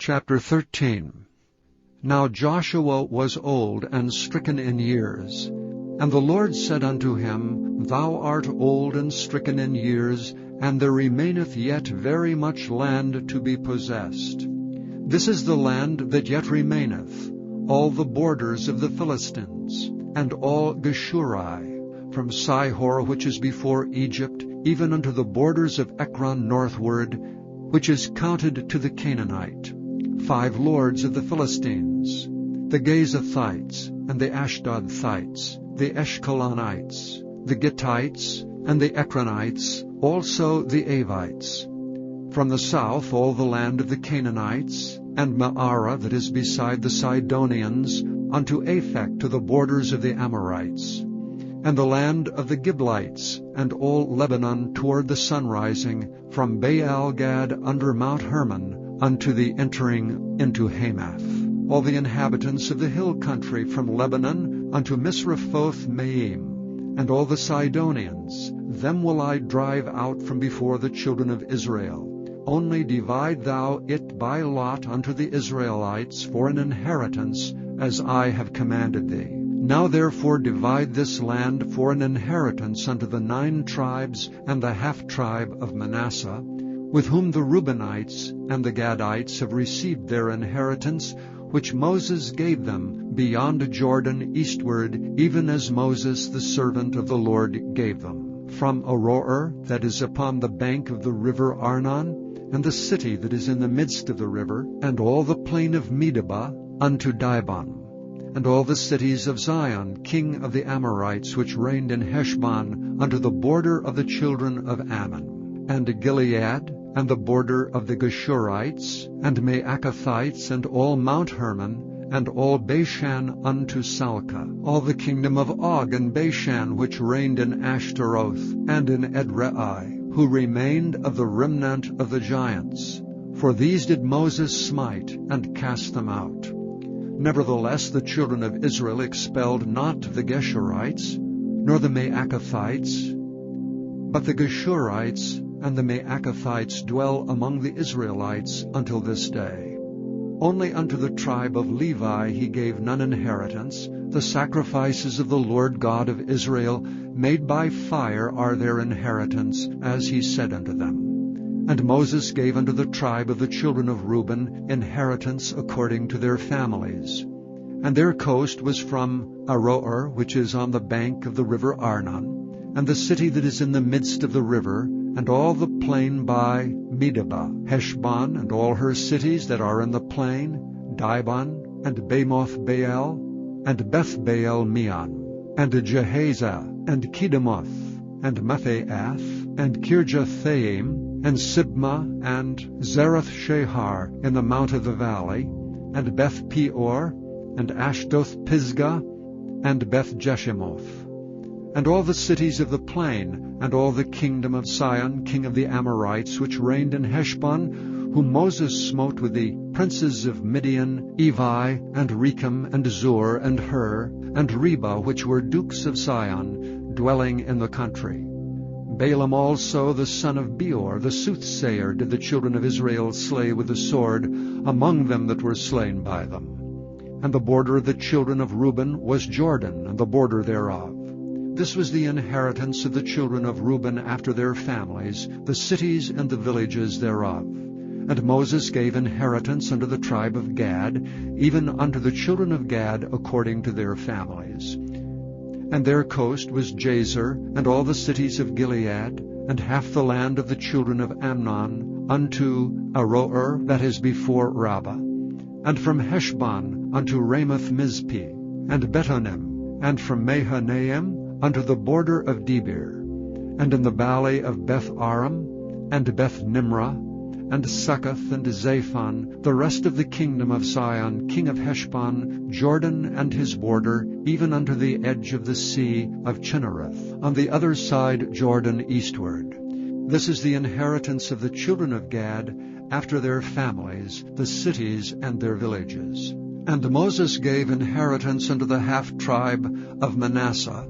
Chapter 13. Now Joshua was old and stricken in years. And the Lord said unto him, Thou art old and stricken in years, and there remaineth yet very much land to be possessed. This is the land that yet remaineth, all the borders of the Philistines, and all Geshuri, from Sihor which is before Egypt, even unto the borders of Ekron northward, which is counted to the Canaanite. 5 lords of the Philistines, the Gazathites, and the Ashdodthites, the Eshkalonites, the Gittites, and the Ekronites, also the Avites. From the south all the land of the Canaanites, and Maarah that is beside the Sidonians, unto Aphek to the borders of the Amorites, and the land of the Giblites, and all Lebanon toward the sunrising, from Baal-gad under Mount Hermon, unto the entering into Hamath. All the inhabitants of the hill country from Lebanon unto Misrephoth-maim, and all the Sidonians, them will I drive out from before the children of Israel. Only divide thou it by lot unto the Israelites for an inheritance, as I have commanded thee. Now therefore divide this land for an inheritance unto the 9 tribes and the half-tribe of Manasseh, with whom the Reubenites and the Gadites have received their inheritance, which Moses gave them beyond Jordan eastward, even as Moses the servant of the Lord gave them, from Aroer that is upon the bank of the river Arnon, and the city that is in the midst of the river, and all the plain of Medeba unto Dibon, and all the cities of Zion, king of the Amorites, which reigned in Heshbon, unto the border of the children of Ammon, and Gilead, and the border of the Geshurites, and Maacathites, and all Mount Hermon, and all Bashan unto Salcah, all the kingdom of Og and Bashan, which reigned in Ashtaroth, and in Edrei, who remained of the remnant of the giants. For these did Moses smite, and cast them out. Nevertheless the children of Israel expelled not the Geshurites, nor the Maacathites, but the Geshurites and the Maacathites dwell among the Israelites until this day. Only unto the tribe of Levi he gave none inheritance. The sacrifices of the Lord God of Israel, made by fire, are their inheritance, as he said unto them. And Moses gave unto the tribe of the children of Reuben inheritance according to their families. And their coast was from Aroer, which is on the bank of the river Arnon, and the city that is in the midst of the river, and all the plain by Medeba, Heshbon, and all her cities that are in the plain, Dibon, and Bamoth Baal, and Beth Baal Meon, and Jehaza, and Kedemoth, and Mephaath, and Kirjathaim, and Sibmah, and Zerath Shahar in the mount of the valley, and Beth Peor, and Ashdoth Pisgah, and Beth Jeshimoth, and all the cities of the plain, and all the kingdom of Sihon, king of the Amorites, which reigned in Heshbon, whom Moses smote with the princes of Midian, Evi, and Rechem, and Zur, and Hur, and Reba, which were dukes of Sihon, dwelling in the country. Balaam also, the son of Beor, the soothsayer, did the children of Israel slay with the sword among them that were slain by them. And the border of the children of Reuben was Jordan, and the border thereof. This was the inheritance of the children of Reuben after their families, the cities and the villages thereof. And Moses gave inheritance unto the tribe of Gad, even unto the children of Gad according to their families. And their coast was Jazer, and all the cities of Gilead, and half the land of the children of Amnon, unto Aroer that is before Rabbah, and from Heshbon unto Ramoth-Mizpeh, and Betonim, and from Mahanaim unto the border of Debir, and in the valley of Beth-aram, and Beth-nimrah, and Succoth, and Zaphon, the rest of the kingdom of Sihon, king of Heshbon, Jordan and his border, even unto the edge of the sea of Chinnereth, on the other side Jordan eastward. This is the inheritance of the children of Gad after their families, the cities and their villages. And Moses gave inheritance unto the half-tribe of Manasseh,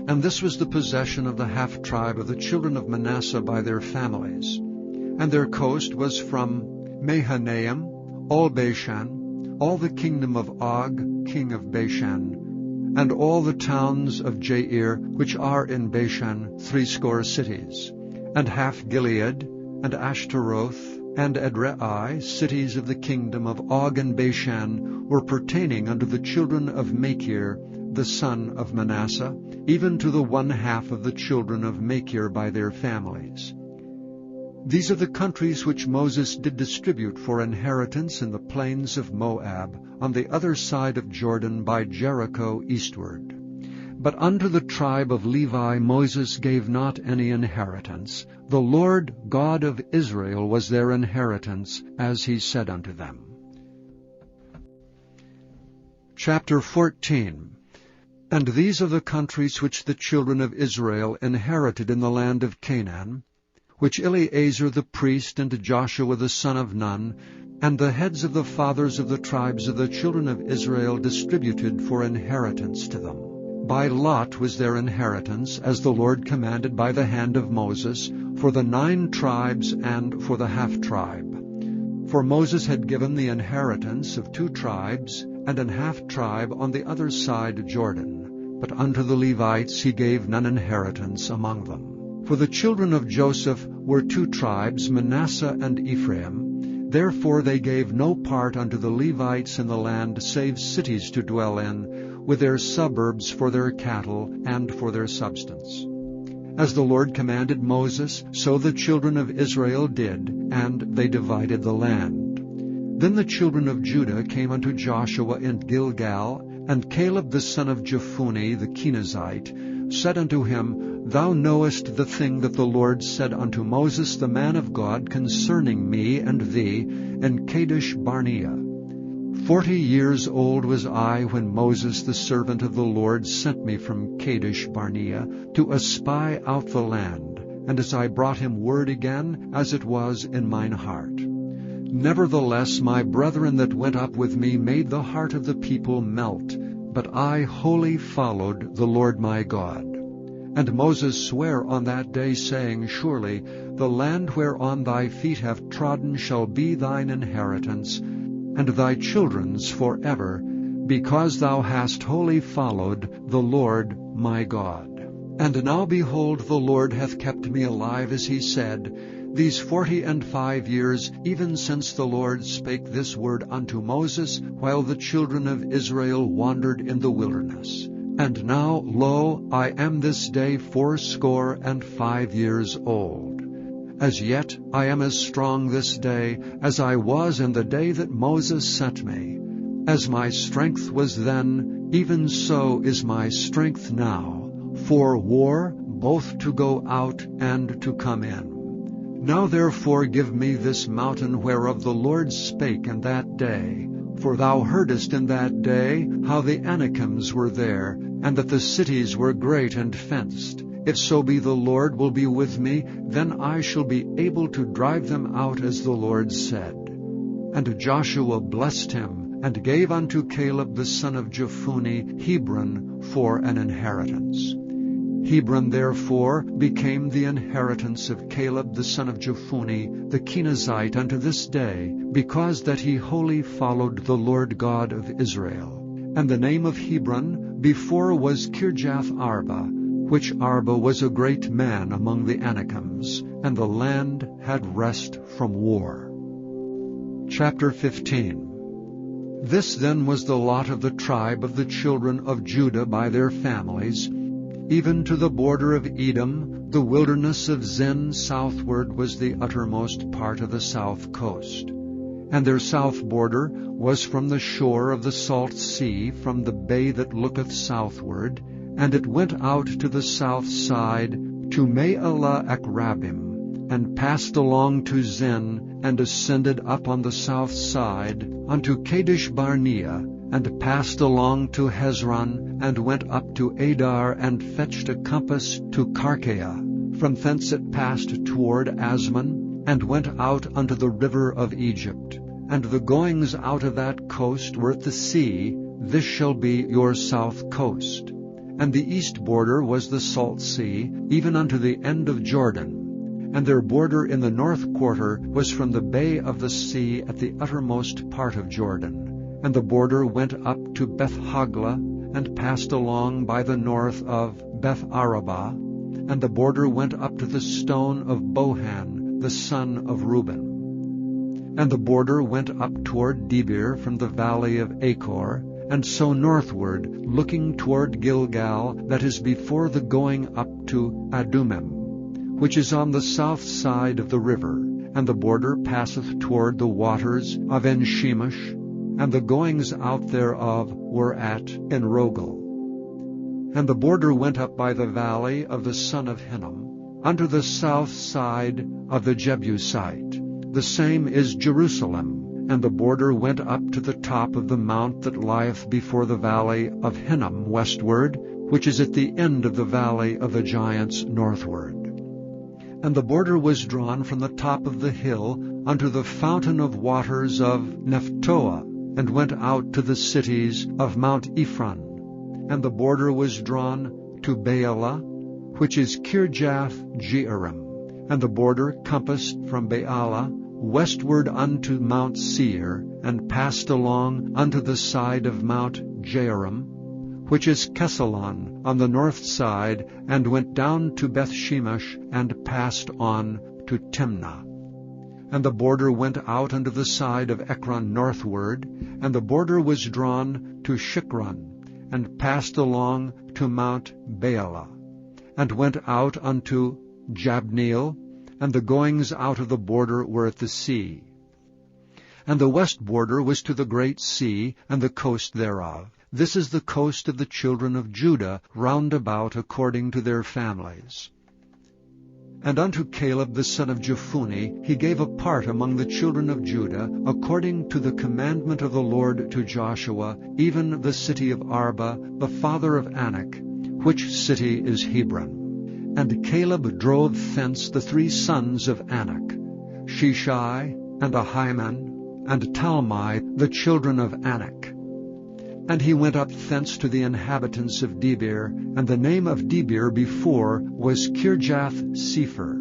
and this was the possession of the half-tribe of the children of Manasseh by their families. And their coast was from Mahanaim, all Bashan, all the kingdom of Og, king of Bashan, and all the towns of Jair, which are in Bashan, 80 cities, and half Gilead, and Ashtaroth, and Edrei, cities of the kingdom of Og and Bashan, were pertaining unto the children of Machir, the son of Manasseh, even to the 1/2 of the children of Machir by their families. These are the countries which Moses did distribute for inheritance in the plains of Moab, on the other side of Jordan by Jericho eastward. But unto the tribe of Levi Moses gave not any inheritance. The Lord God of Israel was their inheritance, as he said unto them. Chapter 14. And these are the countries which the children of Israel inherited in the land of Canaan, which Eleazar the priest and Joshua the son of Nun, and the heads of the fathers of the tribes of the children of Israel distributed for inheritance to them. By lot was their inheritance, as the Lord commanded by the hand of Moses, for the 9 tribes and for the half-tribe. For Moses had given the inheritance of 2 tribes and an half-tribe on the other side Jordan. But unto the Levites he gave none inheritance among them. For the children of Joseph were 2 tribes, Manasseh and Ephraim. Therefore they gave no part unto the Levites in the land, save cities to dwell in, with their suburbs for their cattle and for their substance. As the Lord commanded Moses, so the children of Israel did, and they divided the land. Then the children of Judah came unto Joshua in Gilgal, and Caleb the son of Jephunneh the Kenizzite said unto him, Thou knowest the thing that the Lord said unto Moses the man of God concerning me and thee in Kadesh Barnea. 40 years old was I when Moses the servant of the Lord sent me from Kadesh Barnea to espy out the land, and as I brought him word again, as it was in mine heart. Nevertheless my brethren that went up with me made the heart of the people melt, but I wholly followed the Lord my God. And Moses sware on that day, saying, Surely the land whereon thy feet have trodden shall be thine inheritance, and thy children's forever, because thou hast wholly followed the Lord my God. And now behold, the Lord hath kept me alive, as he said, these 45 years, even since the Lord spake this word unto Moses, while the children of Israel wandered in the wilderness. And now, lo, I am this day 85 years old. As yet I am as strong this day as I was in the day that Moses sent me. As my strength was then, even so is my strength now, for war, both to go out and to come in. Now therefore give me this mountain whereof the Lord spake in that day. For thou heardest in that day how the Anakims were there, and that the cities were great and fenced. If so be the Lord will be with me, then I shall be able to drive them out as the Lord said. And Joshua blessed him, and gave unto Caleb the son of Jephunneh Hebron for an inheritance. Hebron therefore became the inheritance of Caleb the son of Jephunneh the Kenizzite unto this day, because that he wholly followed the Lord God of Israel. And the name of Hebron before was Kirjath Arba, which Arba was a great man among the Anakims, and the land had rest from war. Chapter 15. This then was the lot of the tribe of the children of Judah by their families, even to the border of Edom. The wilderness of Zin southward was the uttermost part of the south coast. And their south border was from the shore of the salt sea, from the bay that looketh southward, and it went out to the south side to Maalah Akrabim, and passed along to Zin, and ascended up on the south side unto Kadesh Barnea, and passed along to Hezron, and went up to Adar, and fetched a compass to Karkea. From thence it passed toward Asmon, and went out unto the river of Egypt. And the goings out of that coast were at the sea. This shall be your south coast. And the east border was the salt sea, even unto the end of Jordan. And their border in the north quarter was from the bay of the sea at the uttermost part of Jordan. And the border went up to Beth-hoglah, and passed along by the north of Beth-arabah. And the border went up to the stone of Bohan, the son of Reuben. And the border went up toward Debir from the valley of Achor, and so northward, looking toward Gilgal, that is before the going up to Adumim, which is on the south side of the river. And the border passeth toward the waters of En-shemesh, and the goings out thereof were at En-rogel. And the border went up by the valley of the son of Hinnom, unto the south side of the Jebusite. The same is Jerusalem. And the border went up to the top of the mount that lieth before the valley of Hinnom westward, which is at the end of the valley of the giants northward. And the border was drawn from the top of the hill unto the fountain of waters of Nephtoah, and went out to the cities of Mount Ephron. And the border was drawn to Baalah, which is Kirjath-jearim. And the border compassed from Baalah westward unto Mount Seir, and passed along unto the side of Mount Jearim, which is Kesalon on the north side, and went down to Beth-shemesh, and passed on to Timnah. And the border went out unto the side of Ekron northward, and the border was drawn to Shikron, and passed along to Mount Baalah, and went out unto Jabneel, and the goings out of the border were at the sea. And the west border was to the great sea, and the coast thereof. This is the coast of the children of Judah, round about according to their families. And unto Caleb the son of Jephunneh he gave a part among the children of Judah, according to the commandment of the Lord to Joshua, even the city of Arba, the father of Anak, which city is Hebron. And Caleb drove thence the 3 sons of Anak, Sheshai, and Ahiman, and Talmai, the children of Anak. And he went up thence to the inhabitants of Debir, and the name of Debir before was Kirjath-sepher.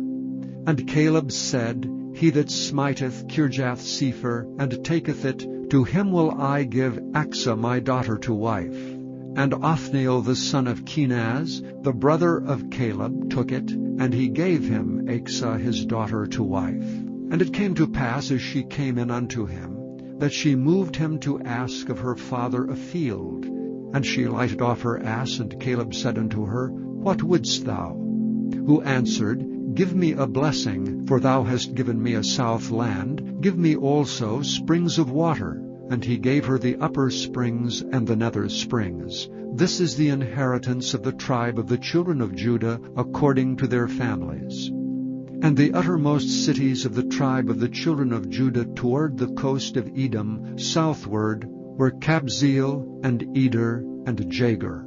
And Caleb said, He that smiteth Kirjath-sepher, and taketh it, to him will I give Achsah my daughter to wife. And Othniel the son of Kenaz, the brother of Caleb, took it, and he gave him Achsah his daughter to wife. And it came to pass, as she came in unto him, that she moved him to ask of her father a field. And she lighted off her ass, and Caleb said unto her, What wouldst thou? Who answered, Give me a blessing, for thou hast given me a south land. Give me also springs of water. And he gave her the upper springs and the nether springs. This is the inheritance of the tribe of the children of Judah, according to their families. And the uttermost cities of the tribe of the children of Judah toward the coast of Edom southward were Kabzeel, and Eder, and Jagur,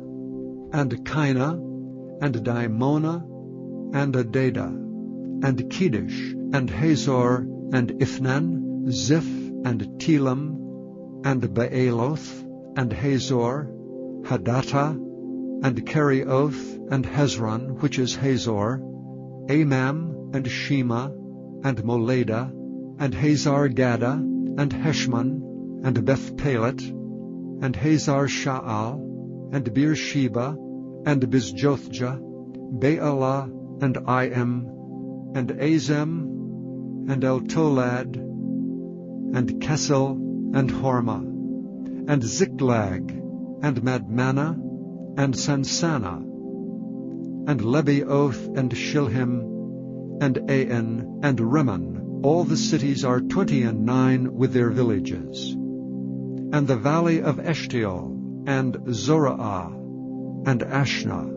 and Kinah, and Dimona, and Adada, and Kedesh, and Hazor, and Ithnan, Ziph, and Telam, and Baaloth, and Hazor, Hadattah, and Kerioth, and Hezron, which is Hazor, Amam, and Shema, and Molada, and Hazar-Gada, and Heshmon, and Beth-Pelet, and Hazar-Sha'al, and Beersheba, and Bizjothjah, Baalah, and Iam, and Azem, and Eltolad, and Kesel, and Hormah, and Ziklag, and Madmannah, and Sansannah, and Lebaoth, and Shilhim, and Ain, and Rimmon. All the cities are 29 with their villages. And the valley of Eshtaol, and Zorah, and Ashna,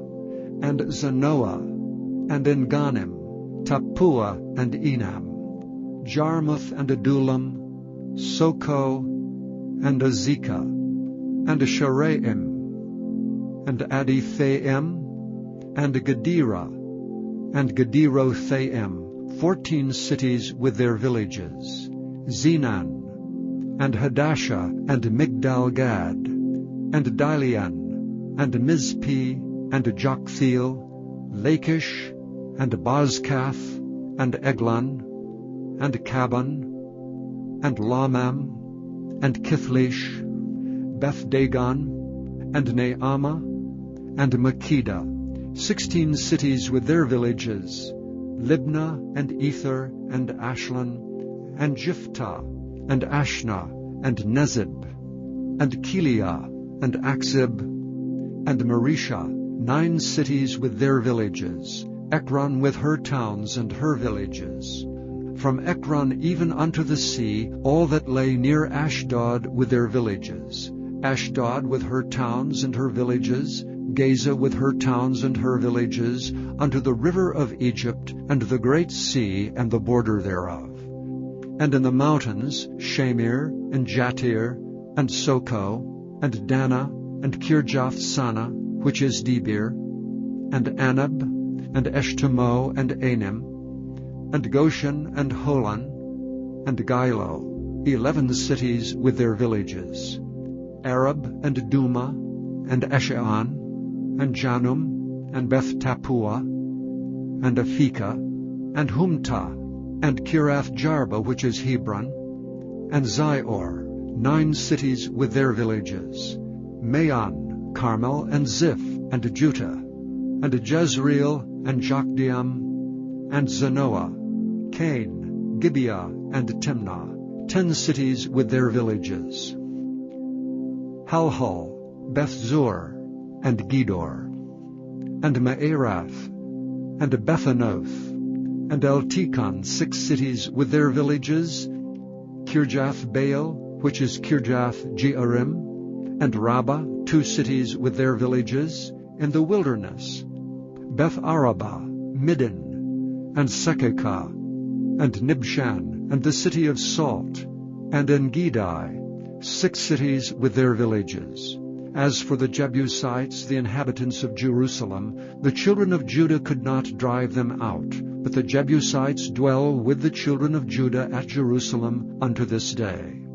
and Zanoah, and Enganim, Tappuah, and Enam, Jarmuth, and Adullam, Soko, and Azekah, and Sharaim, and Adiphaim, and Gedera, and Gederothaim, 14 cities with their villages, Zenan, and Hadashah, and Migdal-Gad, and Dilean, and Mizpeh, and Joktheel, Lachish, and Bozkath, and Eglon, and Cabon, and Lamam, and Kithlish, Beth-dagon, and Naamah, and Makkedah, 16 cities with their villages, Libnah, and Ether, and Ashlan, and Jiphthah, and Ashna, and Nezib, and Kiliah, and Akzib, and Marisha, 9 cities with their villages, Ekron with her towns and her villages. From Ekron even unto the sea, all that lay near Ashdod with their villages, Ashdod with her towns and her villages, Gaza with her towns and her villages, unto the river of Egypt, and the great sea, and the border thereof. And in the mountains, Shamir, and Jatir, and Soko, and Dana, and Kirjath-Sana, which is Debir, and Anab, and Eshtemoh, and Anim, and Goshen, and Holon, and Gilo, 11 cities with their villages, Arab, and Duma, and Eshean, and Janum, and Beth-Tappuah, and Aphekah, and Humtah, and Kirath-Jarba, which is Hebron, and Zior, 9 cities with their villages, Maon, Carmel, and Ziph, and Juttah, and Jezreel, and Jokdeam, and Zanoah, Cain, Gibeah, and Timnah, 10 cities with their villages, Halhul, Beth-zur, and Gedor, and Maarath, and Bethanoth, and Eltekon, 6 cities with their villages, Kirjath-Baal, which is Kirjath-Jearim, and Rabbah, 2 cities with their villages, in the wilderness, Beth-Arabah, Middin, and Sekekah, and Nibshan, and the city of Salt, and En-Gedi, 6 cities with their villages. As for the Jebusites, the inhabitants of Jerusalem, the children of Judah could not drive them out, but the Jebusites dwell with the children of Judah at Jerusalem unto this day.